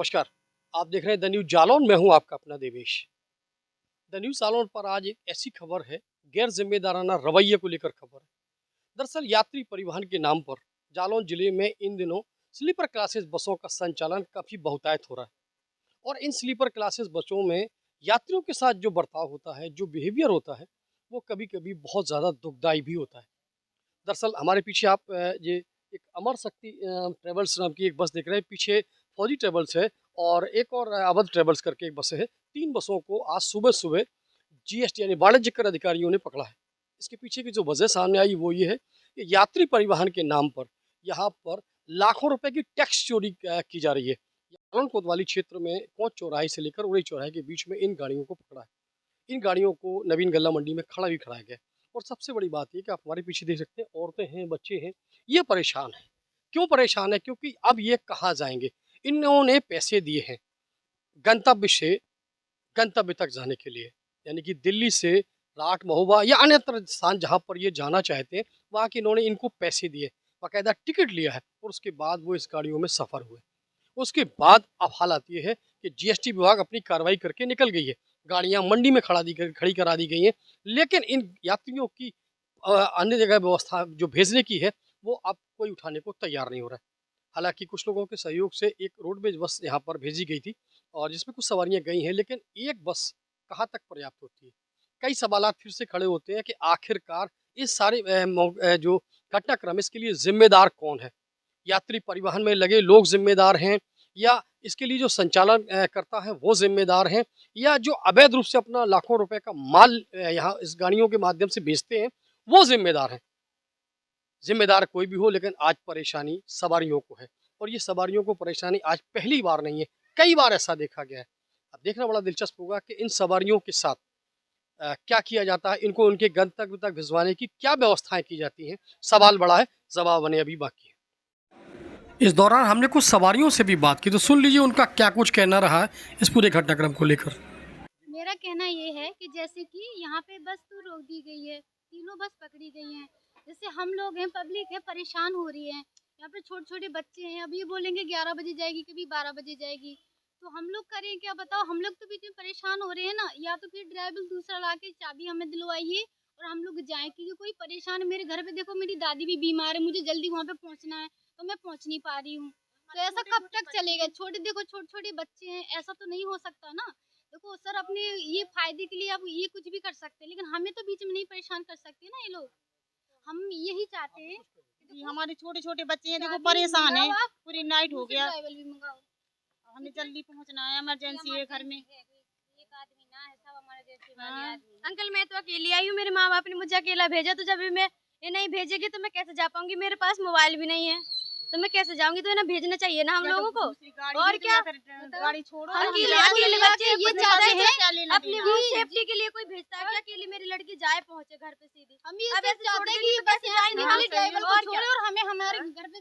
नमस्कार। आप देख रहे हैं द न्यूज़ जालौन। मैं हूं आपका अपना देवेश। द न्यूज़ जालौन पर आज एक ऐसी खबर है, गैर जिम्मेदाराना रवैये को लेकर खबर है। दरअसल यात्री परिवहन के नाम पर जालौन जिले में इन दिनों स्लीपर क्लासेस बसों का संचालन काफ़ी बहुतायत हो रहा है और इन स्लीपर क्लासेस बसों में यात्रियों के साथ जो बर्ताव होता है, जो बिहेवियर होता है, वो कभी-कभी बहुत ज़्यादा दुखदाई भी होता है। दरअसल हमारे पीछे आप ये एक अमर शक्ति ट्रेवल्स नाम की एक बस देख रहे हैं। पीछे फौजी ट्रेवल्स है और एक और अवध ट्रेवल्स करके एक बस है। 3 बसों को आज सुबह-सुबह जीएसटी यानी वाणिज्य कर अधिकारियों ने पकड़ा है। इसके पीछे की जो वजह सामने आई वो ये है कि यात्री परिवहन के नाम पर यहाँ पर लाखों रुपए की टैक्स चोरी की जा रही है। जालौन कोतवाली क्षेत्र में कोच चौराहे से लेकर उड़ई चौराहे के बीच में इन गाड़ियों को पकड़ा है। इन गाड़ियों को नवीन गल्ला मंडी में खड़ा भी कराया गया है। और सबसे बड़ी बात ये कि आप हमारे पीछे देख सकते हैं, औरतें हैं, बच्चे हैं, ये परेशान हैं। क्यों परेशान है? क्योंकि अब ये कहाँ जाएँगे? इन्होंने पैसे दिए हैं गंतव्य से गंतव्य तक जाने के लिए, यानी कि दिल्ली से राठ, महोबा या अन्यत्र स्थान जहाँ पर ये जाना चाहते हैं, वहाँ के इन्होंने इनको पैसे दिए, बाकायदा टिकट लिया है और उसके बाद वो इस गाड़ियों में सफ़र हुए। उसके बाद अब हालात ये है कि जीएसटी विभाग अपनी कार्रवाई करके निकल गई है। गाड़ियाँ मंडी में खड़ी करा दी गई हैं, लेकिन इन यात्रियों की अन्य जगह व्यवस्था जो भेजने की है, वो अब कोई उठाने को तैयार नहीं हो रहा है। हालाँकि कुछ लोगों के सहयोग से एक रोडवेज बस यहाँ पर भेजी गई थी और जिसमें कुछ सवारियाँ गई हैं, लेकिन एक बस कहाँ तक पर्याप्त होती है? कई सवालात फिर से खड़े होते हैं कि आखिरकार इस सारे जो घटनाक्रम इसके लिए ज़िम्मेदार कौन है? यात्री परिवहन में लगे लोग ज़िम्मेदार हैं या इसके लिए जो संचालन करता है वो ज़िम्मेदार हैं या जो अवैध रूप से अपना लाखों रुपए का माल यहाँ इस गाड़ियों के माध्यम से बेचते हैं, वो ज़िम्मेदार हैं? ज़िम्मेदार कोई भी हो, लेकिन आज परेशानी सवारियों को है और ये सवारियों को परेशानी आज पहली बार नहीं है, कई बार ऐसा देखा गया है। अब देखना बड़ा दिलचस्प होगा कि इन सवारियों के साथ क्या किया जाता है, इनको उनके गंतव्य तक भिजवाने की क्या व्यवस्थाएँ की जाती हैं? सवाल बड़ा है, जवाब आने अभी बाकी है। इस दौरान हमने कुछ सवारियों से भी बात की, तो सुन लीजिए उनका क्या कुछ कहना रहा है इस पूरे घटनाक्रम को लेकर। मेरा कहना ये है कि जैसे कि यहाँ पे बस तो रोक दी गई है, तीनों बस पकड़ी गई हैं। जैसे हम लोग हैं, पब्लिक है, परेशान हो रही है। यहाँ पे छोटे-छोटे बच्चे हैं, अब ये बोलेंगे 11 बजे जाएगी, कभी 12 बजे जाएगी। तो हम लोग करें क्या बताओ? हम लोग तो बीच में परेशान हो रहे हैं ना, या तो फिर ड्राइवर दूसरा लाके चाबी हमें दिलवाइए और हम लोग जाएँ, क्योंकि कोई परेशान है। मेरे घर पे देखो, मेरी दादी भी बीमार है, मुझे जल्दी वहाँ पे पहुँचना है, तो मैं पहुँच नहीं पा रही हूँ। तो ऐसा कब तक चलेगा? छोटे-छोटे बच्चे हैं, ऐसा तो नहीं हो सकता ना। देखो सर, अपने ये फायदे के लिए आप ये कुछ भी कर सकते हैं, लेकिन हमें तो बीच में नहीं परेशान कर सकते ना ये लोग। हम यही चाहते हैं कि जी, हमारे छोटे-छोटे बच्चे हैं, देखो चाबी परेशान मंगाओ हैं, आप, पूरी नाइट हो दूसरे गया। ड्राइवर भी मंगाओ। हमें जल्दी पहुँचना है, इमरजेंसी है घर में। एक आदमी ना है, सब हमारे देश वाले हाँ। आदमी। अंकल, मैं तो अकेली आई हूँ, मेरे माँ बाप ने मुझे अकेला भेजा, तो जब भी मैं ये नहीं भेजेगी तो मैं कैसे जा पाऊंगी? मेरे पास मोबाइल भी नहीं है, तो मैं कैसे जाऊंगी? तो इन्हें भेजना चाहिए ना हम या तो लोगों को। दूसरी गाड़ी और दे दो क्या? या फिर गाड़ी छोड़ो, हम अकेले जाएंगे। अकेले बच्चे ये अपने चाहते बच्चे से क्या हैं लेना अपनी देना? भी सेफ्टी के लिए कोई भेजता है क्या? अकेली मेरी लड़की जाए पहुंचे घर पे सीधी। हम ये अब ऐसे चाहते छोड़ हैं देंगे कि तो बस कैसे यहाँ जाएंगे? खाली हाँ, ड्राइवर सही को है। छोड़े और हमें हमारे घर पे